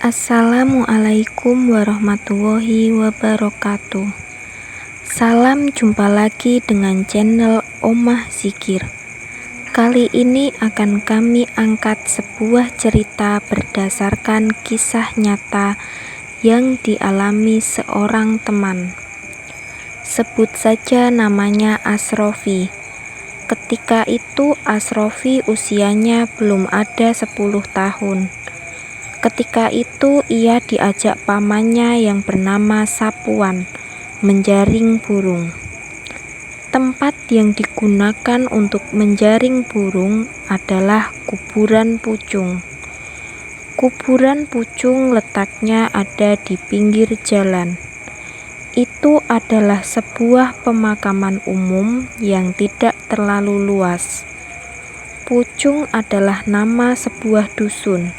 Assalamualaikum warahmatullahi wabarakatuh. Salam jumpa lagi dengan channel Omah Zikir. Kali ini akan kami angkat sebuah cerita berdasarkan kisah nyata yang dialami seorang teman. Sebut saja namanya Asrofi. Ketika itu Asrofi usianya belum ada 10 tahun. Ketika itu ia diajak pamannya yang bernama Sapuan menjaring burung. Tempat yang digunakan untuk menjaring burung adalah kuburan pucung. Kuburan pucung letaknya ada di pinggir jalan. Itu adalah sebuah pemakaman umum yang tidak terlalu luas. Pucung adalah nama sebuah dusun.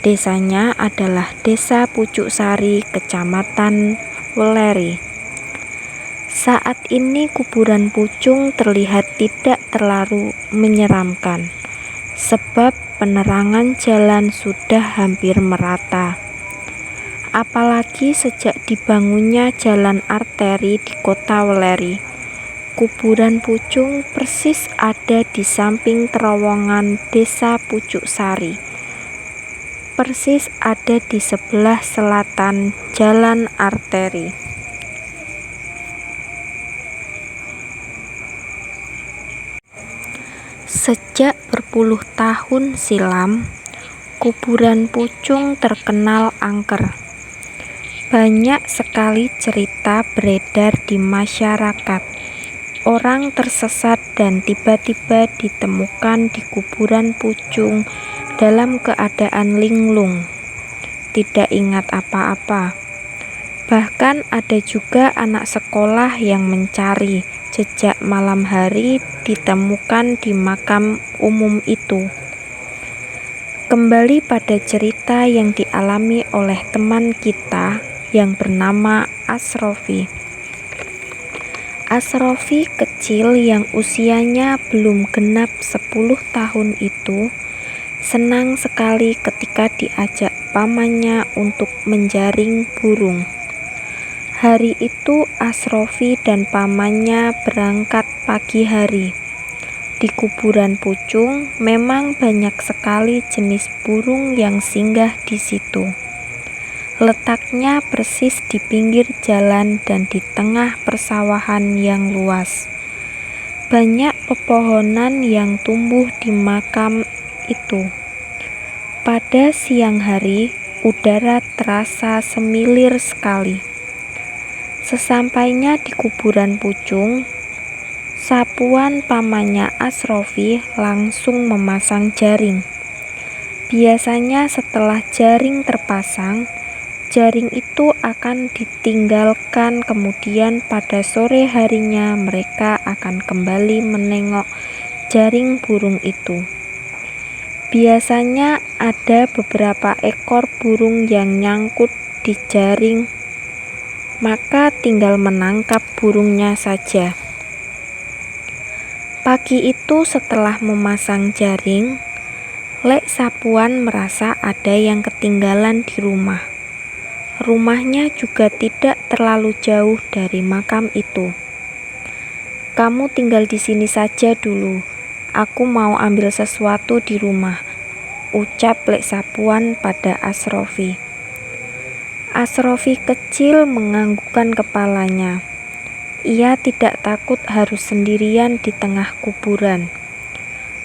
Desanya adalah Desa Pucuksari, Kecamatan Weleri. Saat ini kuburan pucung terlihat tidak terlalu menyeramkan, sebab penerangan jalan sudah hampir merata. Apalagi sejak dibangunnya jalan arteri di kota Weleri, kuburan pucung persis ada di samping terowongan Desa Pucuksari. Persis ada di sebelah selatan jalan arteri. Sejak berpuluh tahun silam, kuburan pucung terkenal angker. Banyak sekali cerita beredar di masyarakat. Orang tersesat dan tiba-tiba ditemukan di kuburan pucung dalam keadaan linglung, tidak ingat apa-apa. Bahkan ada juga anak sekolah yang mencari jejak malam hari ditemukan di makam umum itu. Kembali pada cerita yang dialami oleh teman kita yang bernama Asrofi. Asrofi kecil yang usianya belum genap 10 tahun itu senang sekali ketika diajak pamannya untuk menjaring burung. Hari itu Asrofi dan pamannya berangkat pagi hari. Di kuburan pucung memang banyak sekali jenis burung yang singgah di situ. Letaknya persis di pinggir jalan dan di tengah persawahan yang luas. Banyak pepohonan yang tumbuh di makam itu. Pada siang hari, udara terasa semilir sekali. Sesampainya di kuburan pucung, Sapuan pamannya Asrofi langsung memasang jaring. Biasanya setelah jaring terpasang, jaring itu akan ditinggalkan, kemudian pada sore harinya mereka akan kembali menengok jaring burung itu. Biasanya ada beberapa ekor burung yang nyangkut di jaring, maka tinggal menangkap burungnya saja. Pagi itu setelah memasang jaring, Lek Sapuan merasa ada yang ketinggalan di rumah. Rumahnya juga tidak terlalu jauh dari makam itu. "Kamu tinggal di sini saja dulu. Aku mau ambil sesuatu di rumah," ucap Lek Sapuan pada Asrofi. Asrofi kecil menganggukkan kepalanya. Ia tidak takut harus sendirian di tengah kuburan.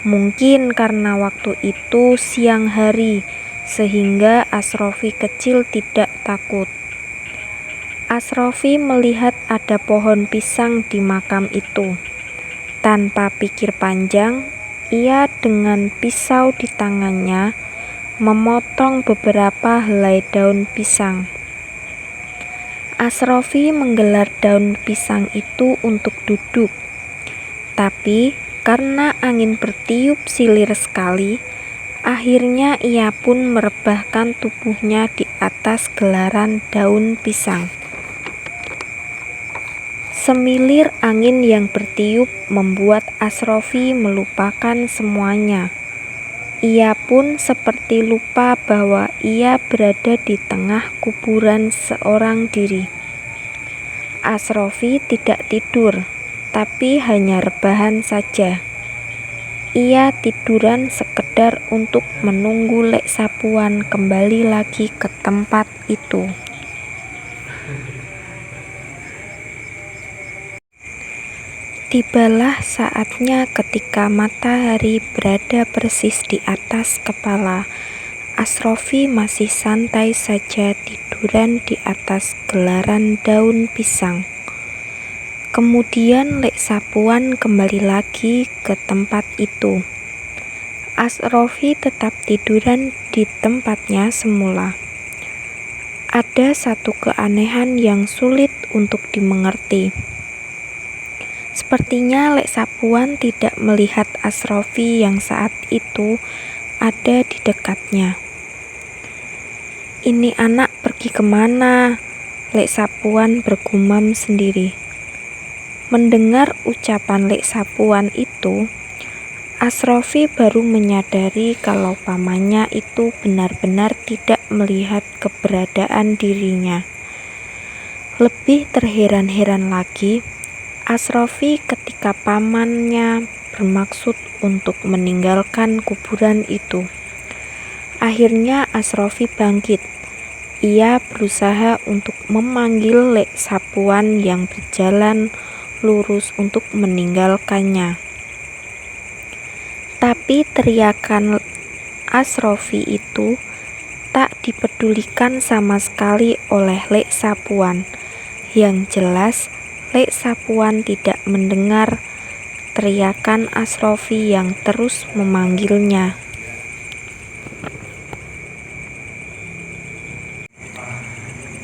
Mungkin karena waktu itu siang hari, sehingga Asrofi kecil tidak takut. Asrofi melihat ada pohon pisang di makam itu. Tanpa pikir panjang, ia dengan pisau di tangannya memotong beberapa helai daun pisang. Asrofi menggelar daun pisang itu untuk duduk. Tapi karena angin bertiup silir sekali, akhirnya ia pun merebahkan tubuhnya di atas gelaran daun pisang. Semilir angin yang bertiup membuat Asrofi melupakan semuanya. Ia pun seperti lupa bahwa ia berada di tengah kuburan seorang diri. Asrofi tidak tidur, tapi hanya rebahan saja. Ia tiduran sekedar untuk menunggu Lek Sapuan kembali lagi ke tempat itu. Tibalah saatnya ketika matahari berada persis di atas kepala. Asrofi masih santai saja tiduran di atas gelaran daun pisang. Kemudian Lek Sapuan kembali lagi ke tempat itu. Asrofi tetap tiduran di tempatnya semula. Ada satu keanehan yang sulit untuk dimengerti. Sepertinya Lek Sapuan tidak melihat Asrofi yang saat itu ada di dekatnya. "Ini anak pergi kemana?" Lek Sapuan bergumam sendiri. Mendengar ucapan Lek Sapuan itu, Asrofi baru menyadari kalau pamannya itu benar-benar tidak melihat keberadaan dirinya. Lebih terheran-heran lagi, Asrofi ketika pamannya bermaksud untuk meninggalkan kuburan itu. Akhirnya Asrofi bangkit. Ia berusaha untuk memanggil Lek Sapuan yang berjalan lurus untuk meninggalkannya. Tapi teriakan Asrofi itu tak dipedulikan sama sekali oleh Lek Sapuan. Yang jelas, Lek Sapuan tidak mendengar teriakan Asrofi yang terus memanggilnya.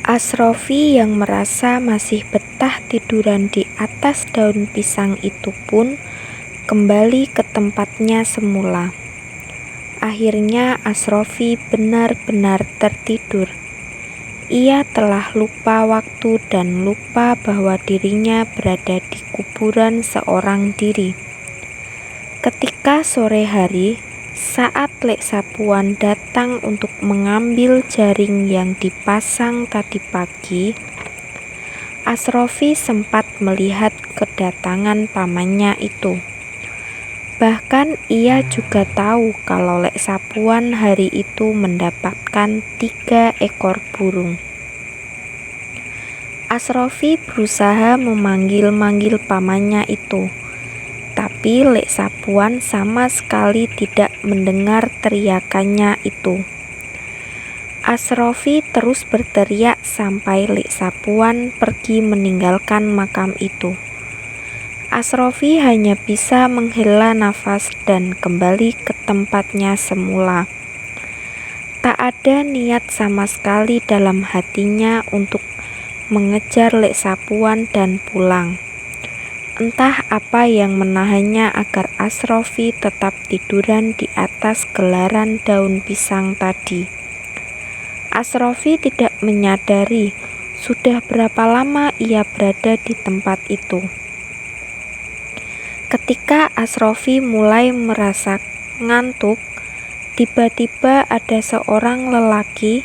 Asrofi yang merasa masih betah tiduran di atas daun pisang itu pun kembali ke tempatnya semula. Akhirnya Asrofi benar-benar tertidur. Ia telah lupa waktu dan lupa bahwa dirinya berada di kuburan seorang diri. Ketika sore hari, saat Lek Sapuan datang untuk mengambil jaring yang dipasang tadi pagi, Asrofi sempat melihat kedatangan pamannya itu. Bahkan ia juga tahu kalau Lek Sapuan hari itu mendapatkan 3 ekor burung. Asrofi berusaha memanggil-manggil pamannya itu, tapi Lek Sapuan sama sekali tidak mendengar teriakannya itu. Asrofi terus berteriak sampai Lek Sapuan pergi meninggalkan makam itu. Asrofi hanya bisa menghela nafas dan kembali ke tempatnya semula. Tak ada niat sama sekali dalam hatinya untuk mengejar Lek Sapuan dan pulang. Entah apa yang menahannya agar Asrofi tetap tiduran di atas gelaran daun pisang tadi. Asrofi tidak menyadari sudah berapa lama ia berada di tempat itu. Ketika Asrofi mulai merasa ngantuk, tiba-tiba ada seorang lelaki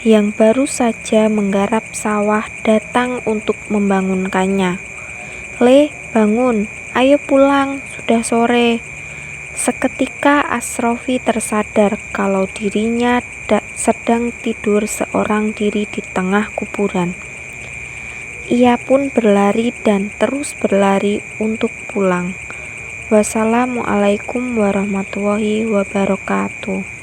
yang baru saja menggarap sawah datang untuk membangunkannya. "Le, bangun, ayo pulang, sudah sore." Seketika Asrofi tersadar kalau dirinya sedang tidur seorang diri di tengah kuburan. Ia pun berlari dan terus berlari untuk pulang. Wassalamualaikum warahmatullahi wabarakatuh.